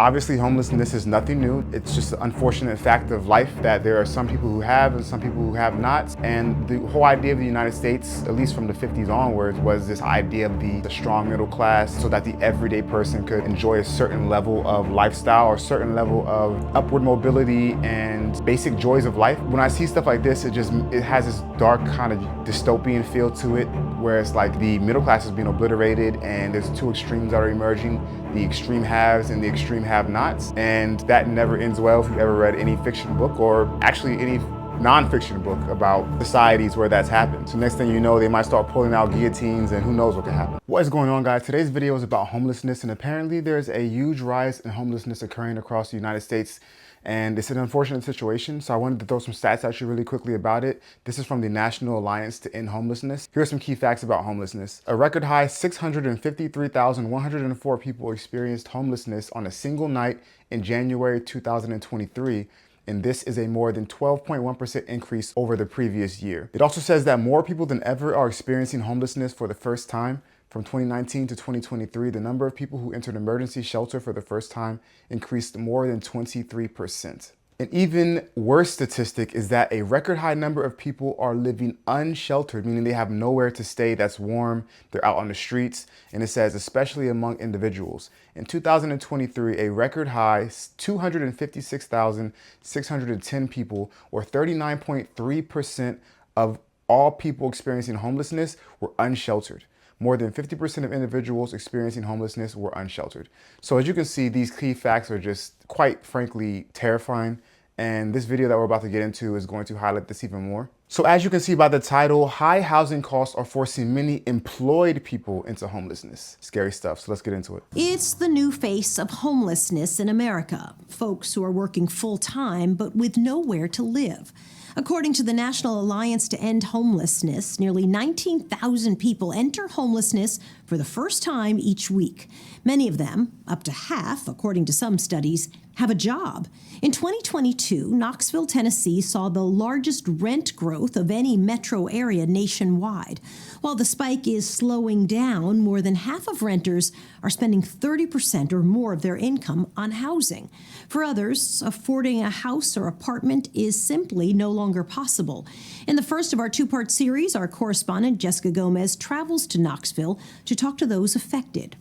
Obviously, homelessness is nothing new. It's just an unfortunate fact of life that there are some people who have and some people who have not. And the whole idea of the United States, at least from the 50s onwards, was this idea of the strong middle class so that the everyday person could enjoy a certain level of lifestyle or a certain level of upward mobility and basic joys of life. When I see stuff like this, it has this dark kind of dystopian feel to it, where it's like the middle class is being obliterated and there's two extremes that are emerging, the extreme haves and the extreme have-nots. And that never ends well if you've ever read any fiction book or actually any non-fiction book about societies where that's happened. So next thing you know, they might start pulling out guillotines and who knows what could happen. What is going on, guys? Today's video is about homelessness, and apparently there's a huge rise in homelessness occurring across the United States. And it's an unfortunate situation, so I wanted to throw some stats at you really quickly about it. This is from the National Alliance to End Homelessness. Here are some key facts about homelessness. A record high 653,104 people experienced homelessness on a single night in January 2023. And this is a more than 12.1% increase over the previous year. It also says that more people than ever are experiencing homelessness for the first time. From 2019 to 2023, the number of people who entered emergency shelter for the first time increased more than 23%. An even worse statistic is that a record high number of people are living unsheltered, meaning they have nowhere to stay that's warm, they're out on the streets, and it says especially among individuals. In 2023, a record high 256,610 people, or 39.3% of all people experiencing homelessness, were unsheltered. More than 50% of individuals experiencing homelessness were unsheltered. So as you can see, these key facts are just quite frankly terrifying. And this video that we're about to get into is going to highlight this even more. So as you can see by the title, high housing costs are forcing many employed people into homelessness. Scary stuff, so let's get into it. It's the new face of homelessness in America. Folks who are working full-time but with nowhere to live. According to the National Alliance to End Homelessness, nearly 19,000 people enter homelessness for the first time each week. Many of them, up to half, according to some studies, have a job. In 2022, Knoxville, Tennessee saw the largest rent growth of any metro area nationwide. While the spike is slowing down, more than half of renters are spending 30% or more of their income on housing. For others, affording a house or apartment is simply no longer possible. In the first of our two-part series, our correspondent Jessica Gomez travels to Knoxville to talk to those affected.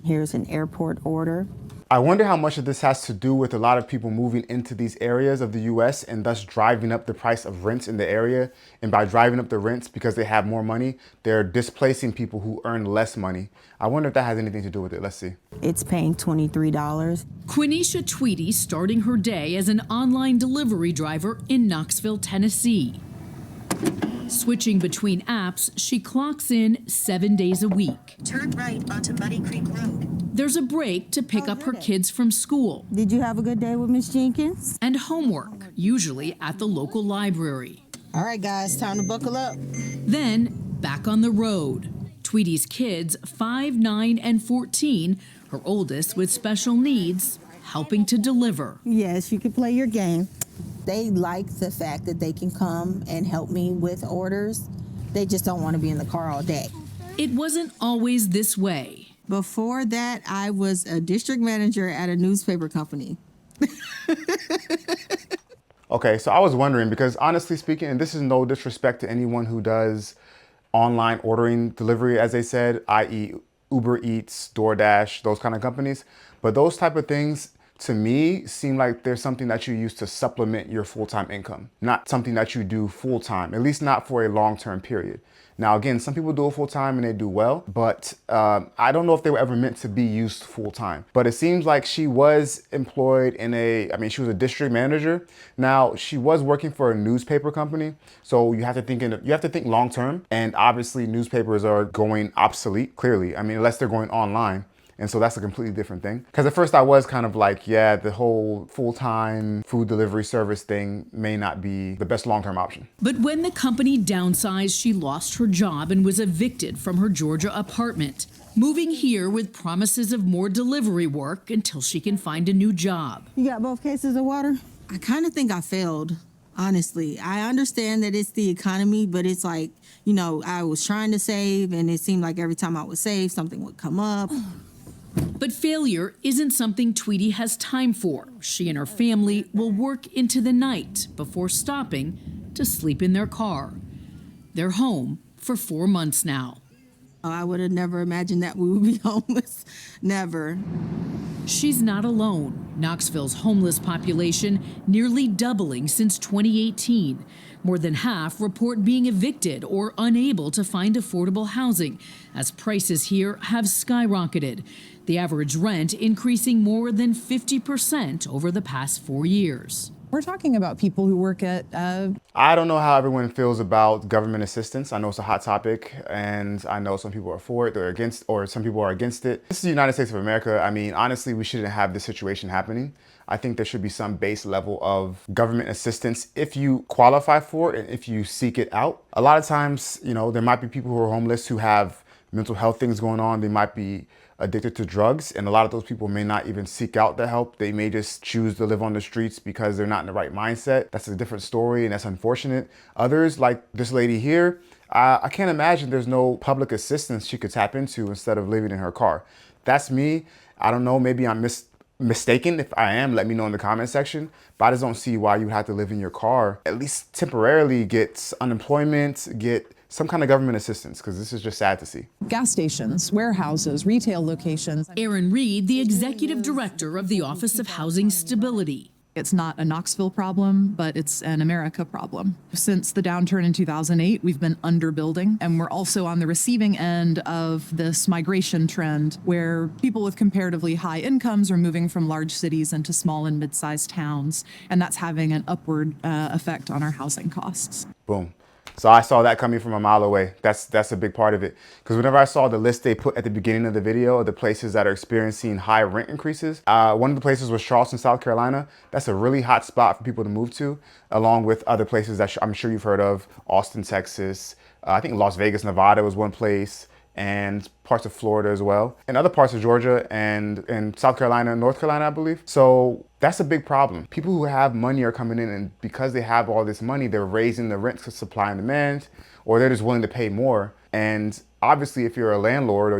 Here's an airport order. I wonder how much of this has to do with a lot of people moving into these areas of the US and thus driving up the price of rents in the area. And by driving up the rents because they have more money, they're displacing people who earn less money. I wonder if that has anything to do with it. Let's see. It's paying $23. Quenisha Tweedy starting her day as an online delivery driver in Knoxville, Tennessee. Switching between apps, she clocks in 7 days a week. Turn right onto Muddy Creek Road. There's a break to pick up her kids from school. Did you have a good day with Miss Jenkins? And homework, usually at the local library. All right, guys, time to buckle up. Then, back on the road. Tweedy's kids, 5, 9, and 14, her oldest with special needs, helping to deliver. Yes, you can play your game. They like the fact that they can come and help me with orders. They just don't want to be in the car all day. It wasn't always this way. Before that, I was a district manager at a newspaper company. Okay, so I was wondering, because honestly speaking, and this is no disrespect to anyone who does online ordering delivery, as they said, i.e. Uber Eats, DoorDash, those kind of companies, but those type of things to me seem like there's something that you use to supplement your full-time income, not something that you do full-time, at least not for a long-term period. Now, again, some people do it full-time and they do well, but I don't know if they were ever meant to be used full-time. But it seems like she was employed in she was a district manager. Now, she was working for a newspaper company, so you have to think long-term. And obviously, newspapers are going obsolete, clearly. Unless they're going online. And so that's a completely different thing. Because at first I was kind of like, yeah, the whole full-time food delivery service thing may not be the best long-term option. But when the company downsized, she lost her job and was evicted from her Georgia apartment, moving here with promises of more delivery work until she can find a new job. You got both cases of water? I kind of think I failed, honestly. I understand that it's the economy, but it's like, I was trying to save, and it seemed like every time I would save, something would come up. But failure isn't something Tweety has time for. She and her family will work into the night before stopping to sleep in their car. They're home for 4 months now. I would have never imagined that we would be homeless. Never. She's not alone. Knoxville's homeless population nearly doubling since 2018. More than half report being evicted or unable to find affordable housing, as prices here have skyrocketed. The average rent increasing more than 50% over the past 4 years. We're talking about people who work at... I don't know how everyone feels about government assistance. I know it's a hot topic, and I know some people are for it, they're against, or some people are against it. This is the United States of America. I mean, honestly, we shouldn't have this situation happening. I think there should be some base level of government assistance if you qualify for it and if you seek it out. A lot of times, you know, there might be people who are homeless who have mental health things going on. They might be addicted to drugs, and a lot of those people may not even seek out the help. They may just choose to live on the streets because they're not in the right mindset. That's a different story, and that's unfortunate. Others, like this lady here, I can't imagine there's no public assistance she could tap into instead of living in her car. That's me. I don't know, maybe I'm mistaken. If I am, let me know in the comment section. But I just don't see why you have to live in your car, at least temporarily, get unemployment, get some kind of government assistance, because this is just sad to see. gas stations, warehouses, retail locations. Erin Reed, the executive director of the Office of Housing Stability. It's not a Knoxville problem, but it's an America problem. Since the downturn in 2008, we've been underbuilding, and we're also on the receiving end of this migration trend where people with comparatively high incomes are moving from large cities into small and mid-sized towns, and that's having an upward effect on our housing costs. Boom. So I saw that coming from a mile away. That's a big part of it. Because whenever I saw the list they put at the beginning of the video of the places that are experiencing high rent increases, one of the places was Charleston, South Carolina. That's a really hot spot for people to move to, along with other places that I'm sure you've heard of. Austin, Texas. I think Las Vegas, Nevada was one place, and parts of Florida as well, and other parts of Georgia and South Carolina and North Carolina, I believe. So that's a big problem. People who have money are coming in, and because they have all this money, they're raising the rent to supply and demand, or they're just willing to pay more. And obviously, if you're a landlord or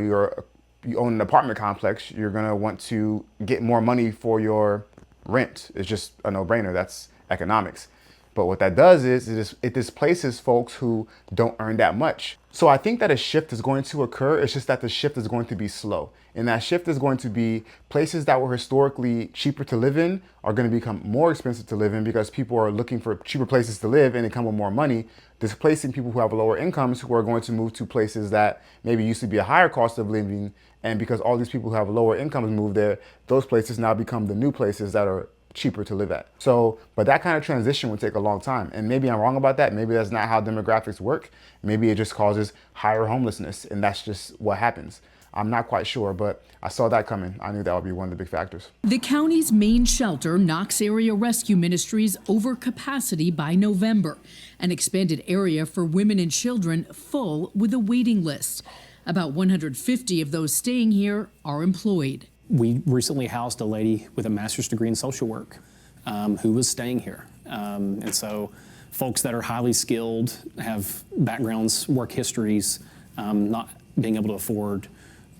you own an apartment complex, you're gonna want to get more money for your rent. It's just a no-brainer. That's economics. But what that does is it displaces folks who don't earn that much. So I think that a shift is going to occur. It's just that the shift is going to be slow. And that shift is going to be places that were historically cheaper to live in are going to become more expensive to live in because people are looking for cheaper places to live and they come with more money, displacing people who have lower incomes who are going to move to places that maybe used to be a higher cost of living. And because all these people who have lower incomes move there, those places now become the new places that are cheaper to live at. So, but that kind of transition would take a long time. And maybe I'm wrong about that. Maybe that's not how demographics work. Maybe it just causes higher homelessness, and that's just what happens. I'm not quite sure, but I saw that coming. I knew that would be one of the big factors. The county's main shelter, Knox Area Rescue Ministries, over capacity by November. An expanded area for women and children full with a waiting list. About 150 of those staying here are employed. We recently housed a lady with a master's degree in social work who was staying here. And so folks that are highly skilled, have backgrounds, work histories, not being able to afford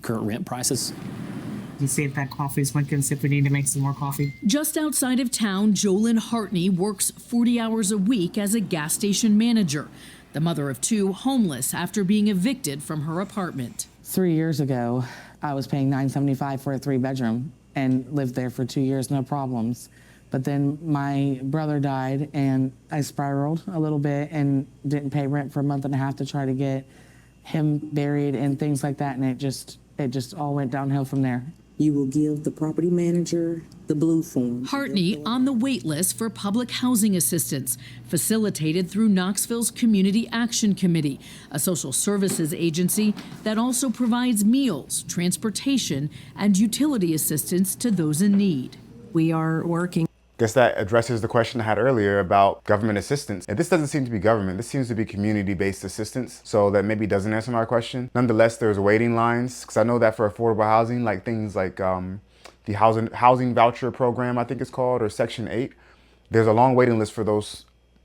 current rent prices. You see if that coffee's making, see if we need to make some more coffee. Just outside of town, Jolyn Hartney works 40 hours a week as a gas station manager. The mother of two, homeless after being evicted from her apartment. 3 years ago, I was paying $975 for a 3-bedroom and lived there for 2 years, no problems. But then my brother died and I spiraled a little bit and didn't pay rent for a month and a half to try to get him buried and things like that. And it just all went downhill from there. You will give the property manager the blue form. Hartney on the wait list for public housing assistance, facilitated through Knoxville's Community Action Committee, a social services agency that also provides meals, transportation, and utility assistance to those in need. We are working. Guess that addresses the question I had earlier about government assistance. And this doesn't seem to be government. This seems to be community-based assistance. So that maybe doesn't answer my question. Nonetheless, there's waiting lines. Because I know that for affordable housing, like things like the housing voucher program, I think it's called, or Section 8, there's a long waiting list for those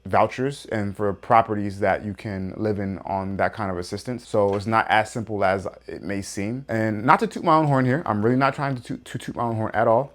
vouchers and for properties that you can live in on that kind of assistance. So it's not as simple as it may seem. And not to toot my own horn here, I'm really not trying to toot my own horn at all.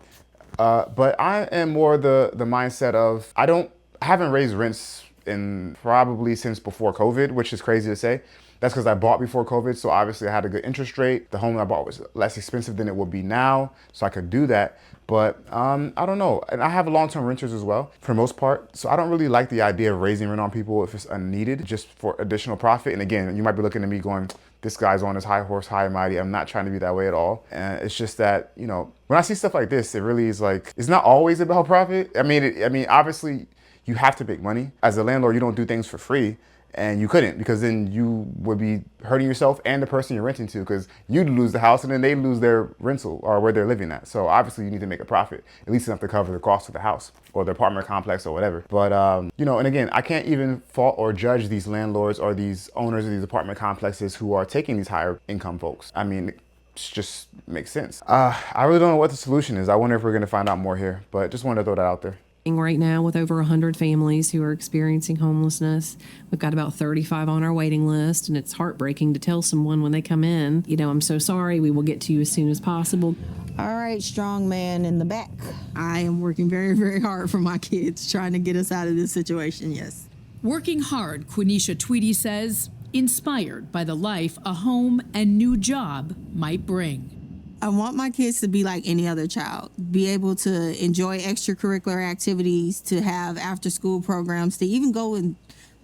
But I am more the mindset of, I haven't raised rents in probably since before COVID, which is crazy to say. That's because I bought before COVID, so obviously I had a good interest rate. The home I bought was less expensive than it would be now, so I could do that. But I don't know, and I have long-term renters as well, for the most part. So I don't really like the idea of raising rent on people if it's unneeded, just for additional profit. And again, you might be looking at me going, this guy's on his high horse, high and mighty. I'm not trying to be that way at all. And it's just that, you know, when I see stuff like this, it really is like, it's not always about profit. I mean, obviously you have to make money. As a landlord, you don't do things for free. And you couldn't, because then you would be hurting yourself and the person you're renting to, because you'd lose the house and then they lose their rental or where they're living at. So obviously you need to make a profit, at least enough to cover the cost of the house or the apartment complex or whatever. But, you know, and again, I can't even fault or judge these landlords or these owners of these apartment complexes who are taking these higher income folks. I mean, it just makes sense. I really don't know what the solution is. I wonder if we're gonna find out more here, but just wanted to throw that out there. Right now, with over 100 families who are experiencing homelessness, we've got about 35 on our waiting list, and it's heartbreaking to tell someone when they come in, you know, I'm so sorry, we will get to you as soon as possible. All right, strong man in the back. I am working very, very hard for my kids, trying to get us out of this situation, yes. Working hard, Quenisha Tweedy says, inspired by the life a home and new job might bring. I want my kids to be like any other child, be able to enjoy extracurricular activities, to have after school programs, to even go and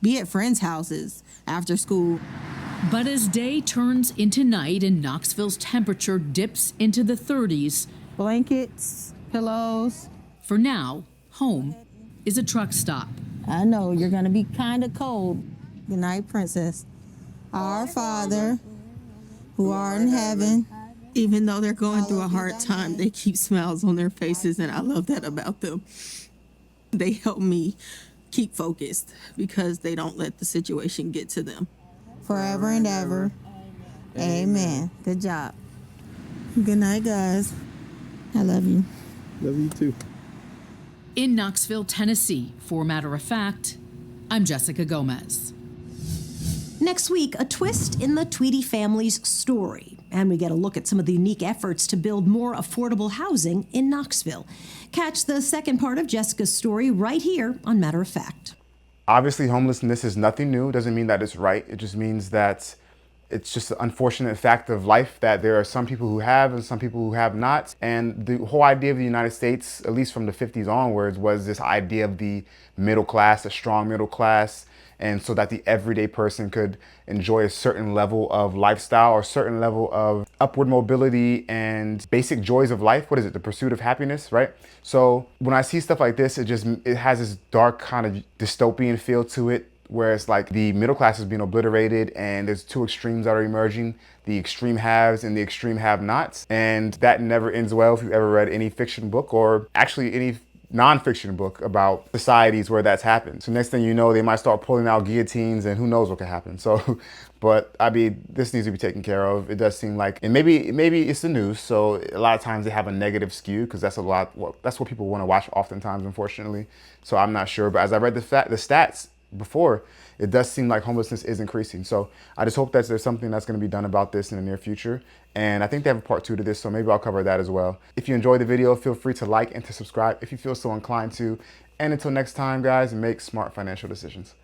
be at friends' houses after school. But as day turns into night and Knoxville's temperature dips into the 30s, Blankets, pillows. For now, home is a truck stop. I know you're gonna be kind of cold. Good night, princess. Our Father, who art in heaven. Even though they're going through a hard time, they keep smiles on their faces, and I love that about them. They help me keep focused because they don't let the situation get to them. Forever and ever. Amen. Good job. Good night, guys. I love you. Love you too. In Knoxville, Tennessee, for matter of fact, I'm Jessica Gomez. Next week, a twist in the Tweedy family's story. And we get a look at some of the unique efforts to build more affordable housing in Knoxville. Catch the second part of Jessica's story right here on Matter of Fact. Obviously, homelessness is nothing new. It doesn't mean that it's right. It just means that it's just an unfortunate fact of life that there are some people who have and some people who have not. And the whole idea of the United States, at least from the 50s onwards, was this idea of the middle class, a strong middle class, and so that the everyday person could enjoy a certain level of lifestyle or a certain level of upward mobility and basic joys of life. What is it? The pursuit of happiness, right? So when I see stuff like this, it has this dark kind of dystopian feel to it, where it's like the middle class is being obliterated and there's two extremes that are emerging, the extreme haves and the extreme have-nots. And that never ends well if you've ever read any fiction book or actually any nonfiction book about societies where that's happened. So next thing you know, they might start pulling out guillotines and who knows what could happen. So, but I mean, this needs to be taken care of. It does seem like, and maybe it's the news. So a lot of times they have a negative skew because that's that's what people want to watch oftentimes, unfortunately. So I'm not sure, but as I read the stats before, it does seem like homelessness is increasing. So I just hope that there's something that's going to be done about this in the near future. And I think they have a part 2 to this, so maybe I'll cover that as well. If you enjoyed the video, feel free to like and to subscribe if you feel so inclined to. And until next time, guys, make smart financial decisions.